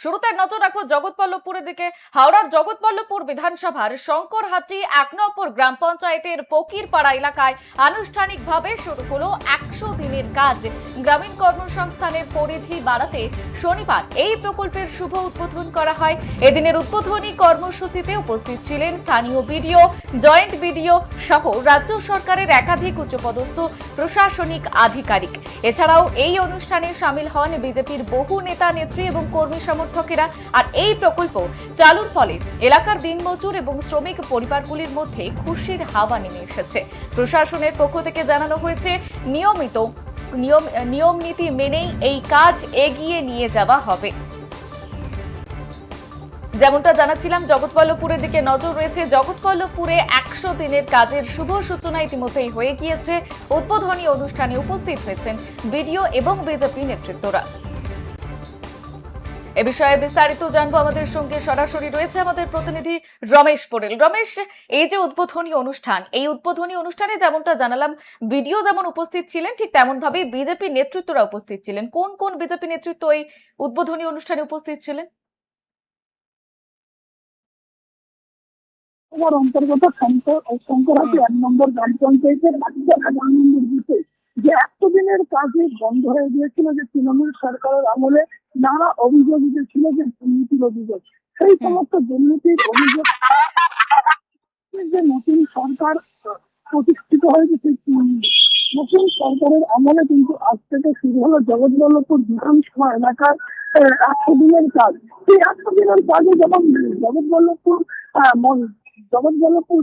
শুরুতে নজর রাখবো জগৎবল্লভপুরের দিকে। হাওড়ার জগৎবল্লভপুর বিধানসভার শঙ্করহাটি ১ নম্বর গ্রাম পঞ্চায়েতের ফকিরপাড়া এলাকায় আনুষ্ঠানিকভাবে শুরু হলো ১০০ দিনের কাজ। গ্রামীণ কর্মসংস্থানের পরিধি বাড়াতে শনিবার এই প্রকল্পের শুভ উদ্বোধন করা হয়। এদিনের উদ্বোধনী কর্মসূচিতে উপস্থিত ছিলেন স্থানীয় বিডিও, জয়েন্ট বিডিও সহ রাজ্য সরকারের একাধিক উচ্চপদস্থ প্রশাসনিক আধিকারিক। এছাড়াও এই অনুষ্ঠানে সামিল হন বিজেপির বহু নেতা নেত্রী এবং কর্মী সমর্থকেরা। আর এই প্রকল্প চালুর ফলে এলাকার দিনমজুর এবং শ্রমিক পরিবারগুলির মধ্যে খুশির হাওয়া নেমে এসেছে। প্রশাসনের পক্ষ থেকে জানানো হয়েছে নিয়ম নীতি মেনেই এই কাজ এগিয়ে নিয়ে যাওয়া হবে। যেমনটা জানাচ্ছিলাম, জগৎবল্লভপুরের দিকে নজর রয়েছে। জগৎবল্লভপুরে ১০০ দিনের কাজের শুভ সূচনা ইতিমধ্যেই হয়ে গিয়েছে। উদ্বোধনী অনুষ্ঠানে উপস্থিত হয়েছেন বিডিও এবং বিজেপি নেতৃত্বরা। এ বিষয়ে বিস্তারিত জানবো, আমাদের সঙ্গে সরাসরি রয়েছে আমাদের প্রতিনিধি রমেশ পোরেল। রমেশ, এই যে উদ্বোধনী অনুষ্ঠান, এই উদ্বোধনী অনুষ্ঠানে যেমনটা জানালাম বিডিও যেমন উপস্থিত ছিলেন, ঠিক তেমন ভাবে বিজেপি নেতৃত্বরা উপস্থিত ছিলেন। কোন কোন বিজেপি নেতৃত্ব এই উদ্বোধনী অনুষ্ঠানে উপস্থিত ছিলেন? অন্তর্গত শঙ্করহাটি ১ নম্বর গ্রাম পঞ্চায়েতের যে ১০০ দিনের কাজে বন্ধ হয়ে গিয়েছিল, যে তৃণমূল সরকারের আমলে নানা অভিযোগ ছিল, যে দুর্নীতির অভিযোগ, সেই সমস্ত দুর্নীতির অভিযোগ যে নতুন সরকার প্রতিষ্ঠিত হয়েছে, সেই নতুন সরকারের আমলে কিন্তু আজ থেকে শুরু হলো জগৎবল্লভপুর বিধানসভা এলাকার ১০০ দিনের কাজ। সেই ১০০ দিনের কাজে যেমন জগৎবল্লভপুর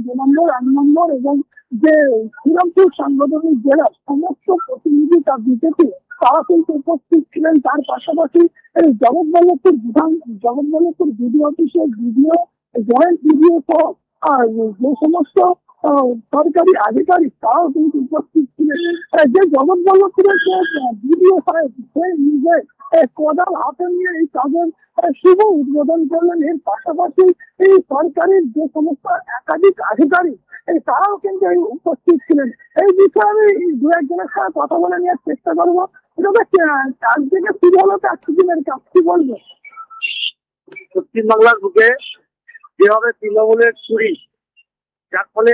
২ নম্বর, ১ নম্বর এবং যে শ্রীরামপুর সাংগঠনিক জেলার সমস্ত প্রতিনিধি তার বিজেপি তারা কিন্তু উপস্থিত ছিলেন। তার পাশাপাশি এই জগৎবল্লভপুর বিডিও অফিসের বিডিও, জয়েন্ট বিডিও সহ যে সমস্ত সরকারি আধিকারিক তারাও কিন্তু উপস্থিত ছিলেন। যে জগৎবল্লভপুরের যে বিডিও সাহেব, সে নিজে কোদাল হাতে নিয়ে এই কাজের শুভ উদ্বোধন করলেন। এর পাশাপাশি এই সরকারের যে সমস্ত একাধিক আধিকারিক তারাও কিন্তু উপস্থিত ছিলেন। এই বিষয়ে আমি দু একজনের সাথে কথা বলে নেওয়ার চেষ্টা করবো। আজ থেকে শুরু হলো ১০০ দিনের কাজ, কি বলবো? পশ্চিমবাংলার বুকে যেভাবে তৃণমূলের চুরি, যার ফলে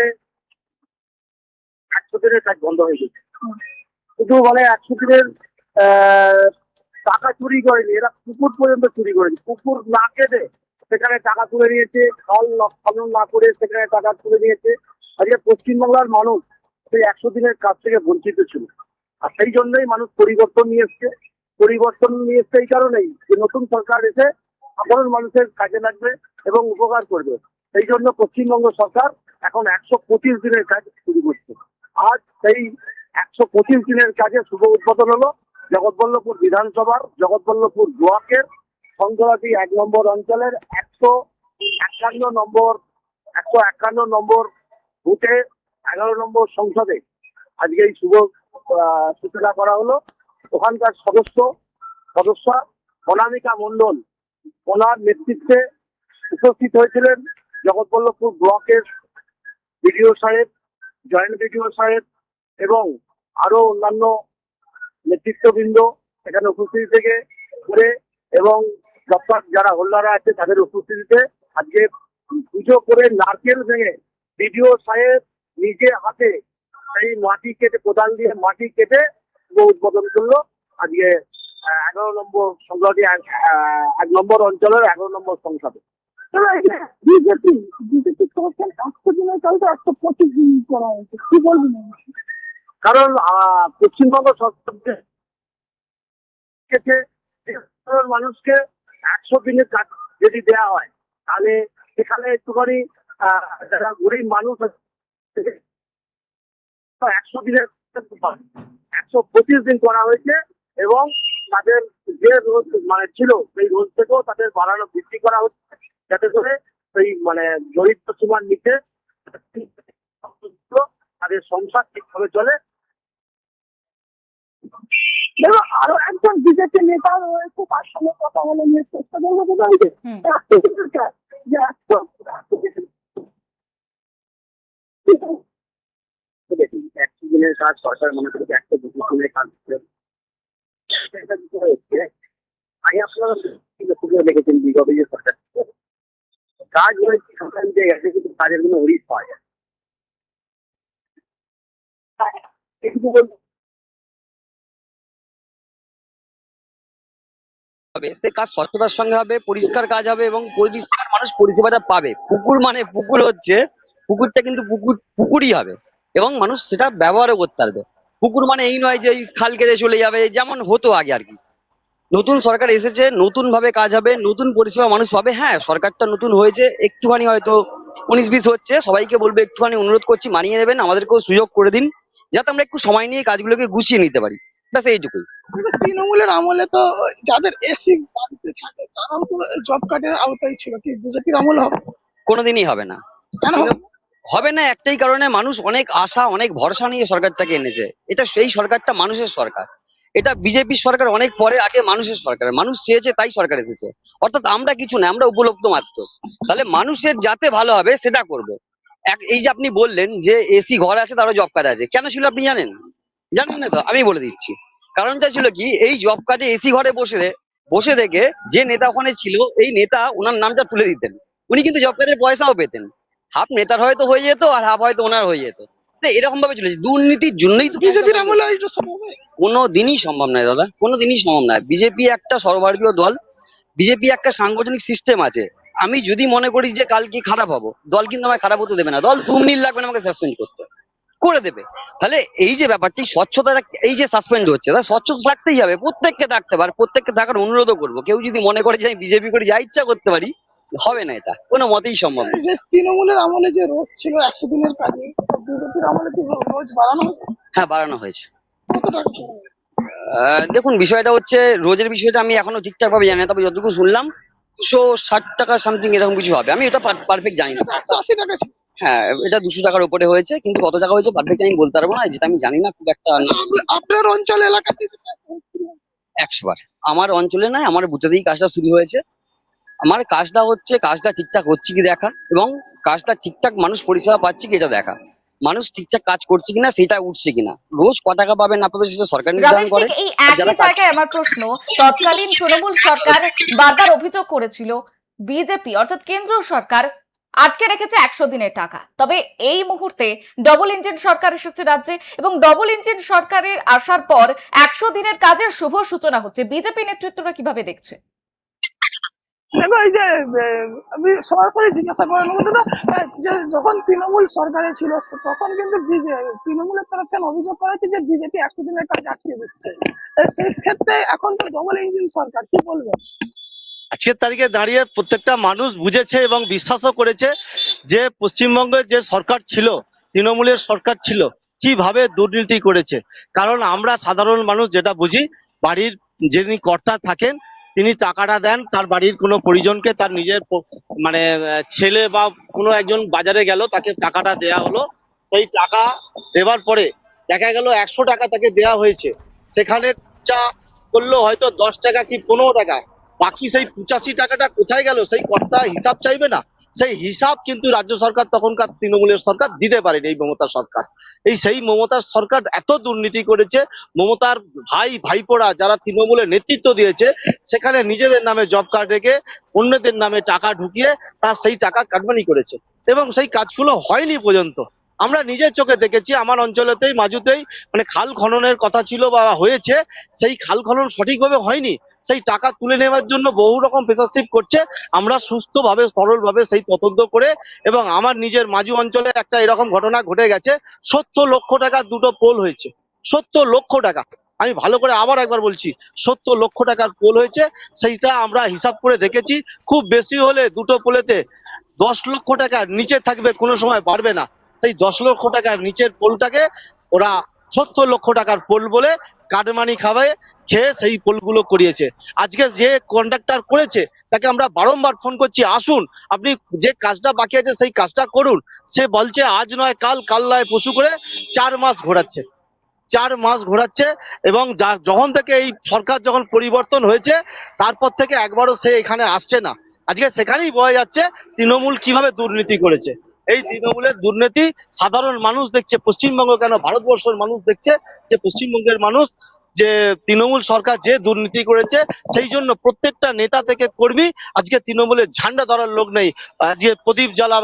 ১০০ দিনের কাজ বন্ধ হয়ে গেছে। শুধু মানে ১০০ দিনের টাকা চুরি করেনি, এরা পুকুর পর্যন্ত চুরি করেনি। পুকুর না কেটে সেখানে টাকা তুলে নিয়েছে, খাল খনন না করে সেখানে টাকা তুলে নিয়েছে। আজকে পশ্চিমবাংলার মানুষ সেই ১০০ দিনের কাজ থেকে বঞ্চিত ছিল। আর সেই জন্যই মানুষ পরিবর্তন নিয়ে এসছে এই কারণেই যে নতুন সরকার এসে সাধারণ মানুষের কাজে লাগবে এবং উপকার করবে। সেই জন্য পশ্চিমবঙ্গ সরকার এখন ১২৫ দিনের কাজ শুরু করছে। আজ সেই ১২৫ দিনের কাজে শুভ উদ্বোধন হলো জগৎবল্লভপুর বিধানসভার জগৎবল্লভপুর ব্লকের শঙ্করহাটি ১ নম্বর অঞ্চলের ১৫১ নম্বর বুথে ১১ নম্বর সংসদে আজকে এই শুভ সূচনা করা হলো। ওখানকার সদস্যা অনামিকা মণ্ডল, ওনার নেতৃত্বে উপস্থিত হয়েছিলেন জগৎবল্লভপুর ব্লকের বিডিও সাহেব, জয়েন্ট বিডিও সাহেব এবং আরো অন্যান্য নেতৃত্ববৃন্দ এখানে উপস্থিতি থেকে করে এবং দপ্তর যারা হোল্ডাররা আছে তাদের উপস্থিতিতে আজকে পুজো করে নারকেল ভেঙে বিডিও সাহেব নিজে হাতে সেই মাটি কেটে, কোদাল দিয়ে মাটি কেটে উদ্বোধন করলো। আজকে ১১ নম্বর সংসদে ১ নম্বর অঞ্চলের ১১ নম্বর সংসদে। বিজেপি ১০০ দিনের কাজে ১২৫ দিন করা হয়েছে, কি বলবেন? কারণ পশ্চিমবঙ্গ সরকার মানুষকে ১০০ দিনের কাজ যদি দেওয়া হয়, তাহলে সেখানে একটুখানি যারা গরিব মানুষ ১০০ দিনের ১২৫ দিন করা হয়েছে এবং তাদের যে রোজ ছিল সেই রোজ থেকেও তাদের বাড়ানো বৃদ্ধি করা হচ্ছে, যাতে করে সেই দরিদ্র সীমার নিচে তাদের সংসার ঠিকভাবে চলে। আরো একজন বিজেপি নেতা রয়েছে, তার সঙ্গে কথা বলে নিয়ে চেষ্টা করবো। দেখুন, ১০০ দিনের কাজ সরকার মনে করছে ১২৫ দিনের কাজ। আমি আপনারা দেখেছেন বিগত যে সরকার কাজ হয়েছে, সরকার দিয়ে গেছে, কিন্তু কাজের কোনো হরিশ পাওয়া যায় না। এটুকু বলতে হবে, সে কাজ স্বচ্ছতার সঙ্গে হবে, পরিষ্কার কাজ হবে এবং পরিষ্কার মানুষ পরিষেবাটা পাবে। পুকুর মানে পুকুর হচ্ছে, পুকুরটা কিন্তু পুকুরই হবে এবং মানুষ সেটা ব্যবহারও করতে পারবে। পুকুর মানে এই নয় যে ওই খাল কেটে চলে যাবে, যেমন হতো আগে আর কি। নতুন সরকার এসেছে, নতুন ভাবে কাজ হবে, নতুন পরিষেবা মানুষ পাবে। হ্যাঁ, সরকারটা নতুন হয়েছে, একটুখানি হয়তো 19-20 হচ্ছে, সবাইকে বলবে একটুখানি অনুরোধ করছি মানিয়ে নেবেন, আমাদেরকেও সুযোগ করে দিন যাতে আমরা একটু সময় নিয়ে কাজগুলোকে গুছিয়ে নিতে পারি। ব্যাস এইটুকুই। কিন্তু তৃণমূলের আমলে তো যাদের এসি বাড়িতে থাকে তারাও তো জব কার্ডের আওতায় ছিল, কি বিজেপির আমল হবে? কোনোদিনই হবে না। কেন হবে? হবে না একটাই কারণে, মানুষ অনেক আশা অনেক ভরসা নিয়ে সরকারটাকে এনেছে। এটা সেই সরকারটা মানুষের সরকার, এটা বিজেপি সরকার অনেক পরে, আগে মানুষের সরকার, মানুষ চেয়েছে তাই সরকার এসেছে। অর্থাৎ আমরা কিছু না, আমরা উপলব্ধ মাত্র। তাহলে মানুষের যাতে ভালো হবে সেটা করব। এই যে আপনি বললেন যে এসি ঘর আছে তারও জব কার্ড আছে, কেন ছিল আপনি জানেন? জানেন না তো, আমি বলে দিচ্ছি। কারণটা ছিল কি, এই জব কার্ডে এসি ঘরে বসে থেকে যে নেতা ওখানে ছিল, এই নেতা ওনার নামটা তুলে দিতেন, উনি কিন্তু জব কার্ডের পয়সাও পেতেন। হাফ নেতার হয়তো হয়ে যেত আর হাফ হয়তো ওনার হয়ে যেত। তো এরকম ভাবে চলেছে, দুর্নীতির জন্যই তো বিজেপির আমলে এটা সম্ভব হয়? কোনো দিনই সম্ভব নয় দাদা, কোনো দিনই সম্ভব নয়। বিজেপি একটা সর্বভারতীয় দল, বিজেপি একটা সাংগঠনিক সিস্টেম আছে। আমি যদি মনে করি যে কালকে খারাপ হবো, দল কিন্তু আমায় খারাপ হতে দেবে না। দল 2 মিনিট লাগবে না আমাকে সাসপেন্ড করতে, করে দেবে। তাহলে এই যে ব্যাপারটি স্বচ্ছতা, এই যে সাসপেন্ড হচ্ছে, তা স্বচ্ছতা থাকতেই হবে, প্রত্যেককে থাকতে পারে, প্রত্যেককে থাকার অনুরোধও করবো। কেউ যদি মনে করে যে আমি বিজেপি করে যা ইচ্ছা করতে পারি, হবে না, এটা কোনো মতেই সম্ভব না। এই যে তৃণমূলের আমলে যে রোজ ছিল 100 দিনের কাজে, বিজেপির আমলে কি রোজ বাড়ানো হবে? হ্যাঁ, বাড়ানো হয়েছে। কত টাকা বাড়ানো হবে? দেখুন, বিষয়টা হচ্ছে, রোজের বিষয়টা আমি এখনো ঠিকঠাক ভাবে জানি না, তবে যতটুকু শুনলাম 260 টাকা সামথিং এরকম কিছু হবে। আমি এটা পারফেক্ট জানি না। 180 টাকা ছিল। হ্যাঁ, এটা 200 টাকার উপরে হয়েছে, কিন্তু কত টাকা হয়েছে পারফেক্ট আমি বলতে পারবো না, যেটা আমি জানি না খুব একটা। আচ্ছা, আপনার অঞ্চল এলাকাতে 100 বার আমার অঞ্চলে নয়, আমার বুথেতেই কাজটা শুরু হয়েছে। আমার কাজটা হচ্ছে, কাজটা ঠিকঠাক হচ্ছে কি দেখা, এবং কাজটা ঠিকঠাক মানুষ পরিষেবা পাচ্ছে কি এটা দেখা। মানুষ ঠিকঠাক কাজ করছে কিনা, সেটা উঠছে কিনা, রোজ ক টাকা পাবে না পাবে সেটা সরকার নির্ধারণ রমেশ, করে। ঠিক এই আর একই যারা জায়গায় আমার প্রশ্ন, তৎকালীন তৃণমূল সরকার বারবার অভিযোগ করেছিল বিজেপি অর্থাৎ কেন্দ্রীয় সরকার আটকে রেখেছে 100 দিনের টাকা। তবে এই মুহূর্তে ডবল ইঞ্জিন সরকার এসেছে রাজ্যে এবং ডবল ইঞ্জিন সরকারের আসার পর 100 দিনের কাজের শুভ সূচনা হচ্ছে। বিজেপি নেতৃত্বরা কিভাবে দেখছে? দেখো, এই যে আমি সরাসরি জিজ্ঞাসা করার মধ্যে না, যে যখন তৃণমূল সরকারে ছিল তখন কিন্তু তৃণমূলের তরফ থেকে অভিযোগ করা হয়েছে যে বিজেপি 100 দিনের কাজ আটকে দিচ্ছে। সেই ক্ষেত্রে এখন তো ডবল ইঞ্জিন সরকার, কি বলবে? আজকের তারিখে দাঁড়িয়ে প্রত্যেকটা মানুষ বুঝেছে এবং বিশ্বাসও করেছে যে পশ্চিমবঙ্গের যে সরকার ছিল, তৃণমূলের সরকার ছিল, কিভাবে দুর্নীতি করেছে। কারণ আমরা সাধারণ মানুষ যেটা বুঝি, বাড়ির যিনি কর্তা থাকেন তিনি টাকাটা দেন তার বাড়ির কোনো পরিজনকে, তার নিজের মানে ছেলে বা কোনো একজন বাজারে গেল, তাকে টাকাটা দেয়া হলো। সেই টাকা দেওয়ার পরে দেখা গেল 100 টাকা তাকে দেয়া হয়েছে, সেখানে যা করলো হয়তো 10 টাকা কি 15 টাকা, বাকি সেই 85 টাকাটা কোথায় গেল সেই কর্তা হিসাব চাইবে না। সেই হিসাব কিন্তু রাজ্য সরকার, তখনকার তৃণমূলের সরকার দিতে পারেনি, এই মমতা সরকার। সেই মমতার সরকার এত দুর্নীতি করেছে, মমতার ভাইপোরা যারা তৃণমূলের নেতৃত্ব দিয়েছে, সেখানে নিজেদের নামে জব কার্ড রেখে অন্যদের নামে টাকা ঢুকিয়ে তার সেই টাকা কাটমানি করেছে এবং সেই কাজগুলো হয়নি পর্যন্ত। আমরা নিজের চোখে দেখেছি, আমার অঞ্চলেতেই মাজুতেই মানে খাল খননের কথা ছিল বা হয়েছে, সেই খাল খনন সঠিকভাবে হয়নি। সেই টাকা তুলে নেওয়ার জন্য বহু রকম প্রেসারশিপ করছে। আমরা সুস্থভাবে সরলভাবে সেই তদন্ত করে, এবং আমার নিজের মাজু অঞ্চলে একটা এরকম ঘটনা ঘটে গেছে, 70 লক্ষ টাকার দুটো পোল হয়েছে। 70 লক্ষ টাকা, আমি ভালো করে আবার একবার বলছি, 70 লক্ষ টাকার পোল হয়েছে। সেইটা আমরা হিসাব করে দেখেছি, খুব বেশি হলে দুটো পোলেতে 10 লক্ষ টাকার নিচে থাকবে, কোনো সময় বাড়বে না। সেই 10 লক্ষ টাকার নিচের পোলটাকে ওরা 70 লক্ষ টাকার পোল বলে কাটমানি খেয়ে সেই পোলগুলো করিয়েছে। আজকে যে কন্ট্রাক্টর করেছে তাকে আমরা বারংবার ফোন করছি, আসুন আপনি যে কাজটা বাকি আছে সেই কাজটা করুন। সে বলছে আজ নয় কাল, কাল নয় পরশু করে 4 মাস ঘোরাচ্ছে। 4 মাস ঘোরাচ্ছে, এবং যখন থেকে এই সরকার যখন পরিবর্তন হয়েছে তারপর থেকে একবারও সে এখানে আসছে না। আজকে সেখানেই বোঝা যাচ্ছে তৃণমূল কিভাবে দুর্নীতি করেছে। এই তৃণমূলের দুর্নীতি সাধারণ মানুষ দেখছে, পশ্চিমবঙ্গ কেন ভারতবর্ষের মানুষ দেখছে যে পশ্চিমবঙ্গের মানুষ যে তৃণমূল সরকার যে দুর্নীতি করেছে, সেই জন্য প্রত্যেকটা নেতা থেকে কর্মী আজকে তৃণমূলের ঝান্ডা ধরার লোক নেই, আজকে প্রদীপ জ্বালার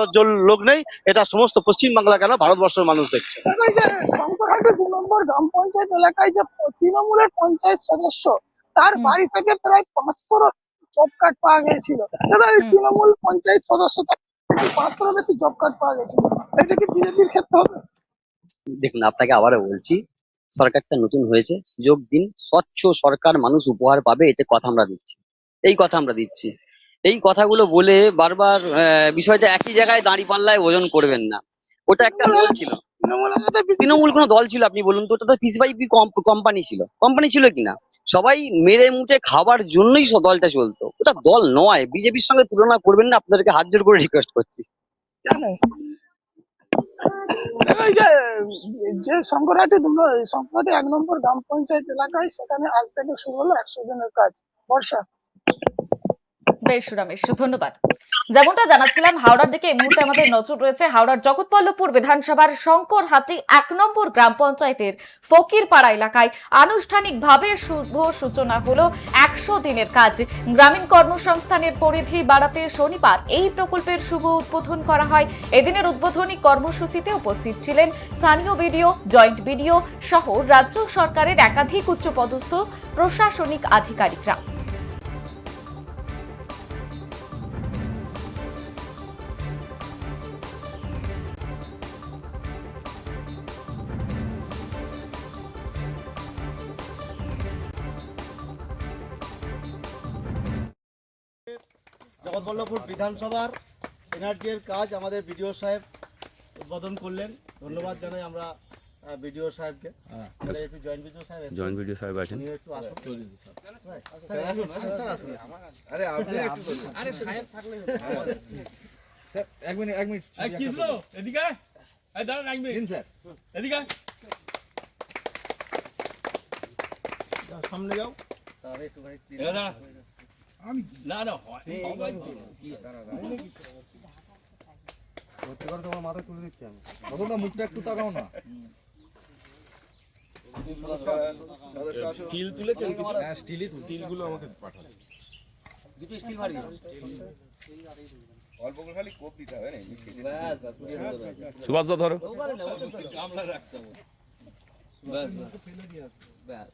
লোক নেই। এটা সমস্ত পশ্চিমবাংলা কেন ভারতবর্ষের মানুষ দেখছে। ওই যে শঙ্করহাটি 2 নম্বর গ্রাম পঞ্চায়েত এলাকায় যে তৃণমূলের পঞ্চায়েত সদস্য, তার হুম। বাড়ি থেকে প্রায় 500 জব কার্ড পাওয়া গিয়েছিল। দাদা এই হুম। তৃণমূল পঞ্চায়েত সদস্য 500 বেশি জব কার্ড পাওয়া গেছিল, এটা কি বিজেপির ক্ষেত্রে হবে? দেখুন, আপনাকে আবারও বলছি, সরকারটা নতুন হয়েছে, সুযোগ দিন। স্বচ্ছ সরকার মানুষ উপহার পাবে, এতে কথা আমরা দিচ্ছি, এই কথা আমরা দিচ্ছি। এই কথাগুলো বলে বারবার বিষয়টা একই জায়গায় দাঁড়িপাল্লায় ওজন করবেন না। ওটা একটা দল ছিল, তৃণমূল এলাকাতে বিজেপি তৃণমূল কোনো দল ছিল আপনি বলুন তো? ওটা তো পিস বাই পি কোম্পানি ছিল। কোম্পানি ছিল কিনা, সবাই মেরে মুটে খাবার জন্যই দলটা চলতো, ওটা দল নয়। বিজেপির সঙ্গে তুলনা করবেন না, আপনাদেরকে হাত জোর করে রিকোয়েস্ট করছি। জানে। ওই যে যে শঙ্করহাটি 1 নম্বর গ্রাম পঞ্চায়েত এলাকায়, সেখানে আজ থেকে শুরু হলো 100 দিনের কাজ। বর্ষা, বেশ রমেশ, ধন্যবাদ। যেমনটা জানাচ্ছিলাম, হাওড়ার দিকে এই মুহূর্তে আমাদের নজর রয়েছে। হাওড়ার জগৎবল্লভপুর বিধানসভার শঙ্করহাটি 1 নম্বর গ্রাম পঞ্চায়েতের ফকিরপাড়া এলাকায় আনুষ্ঠানিকভাবে শুভ সূচনা হলো 100 দিনের কাজ। গ্রামীণ কর্মসংস্থানের পরিধি বাড়াতে শনিবার এই প্রকল্পের শুভ উদ্বোধন করা হয়। এদিনের উদ্বোধনী কর্মসূচিতে উপস্থিত ছিলেন স্থানীয় বিডিও, জয়েন্ট বিডিও সহ রাজ্য সরকারের একাধিক উচ্চপদস্থ প্রশাসনিক আধিকারিকরা। জগৎবল্লভপুর বিধানসভার এনআরজি-এর কাজ আমাদের বিডিও সাহেব উদ্বোধন করলেন। ধন্যবাদ জানাই আমরা বিডিও সাহেবকে। তাহলে একটু জয়েন্ট বিডিও সাহেব এসেছেন। জয়েন্ট ভিডিও সাহেব আছেন। উনি একটু আসুন। স্যার, আসুন। আরে আপনি একটু বলুন। আরে সাহেব থাকলে স্যার এক মিনিট এই কিসলো এদিকে আয়। এই দাঁড়ান এক মিনিট দিন স্যার। এদিকে আয়। সামনে যাও। তাহলে একটুখানি এ দাঁড়া। আমি না না হয় সবাই তো। সত্যি করে তোমার মাথা তুলে দিচ্ছি আমি। অতটা মুখটা একটু তাকাও না। স্টিল তুলেছেন কিছু? হ্যাঁ স্টিলই স্টিলগুলো আমাকে পাঠান। দুটো স্টিল মারি। অল্প করে খালি কোপ দিতে হবে না? সুভাষ দা ধরো। গামলা রাখতে হবে। ব্যাস ব্যাস।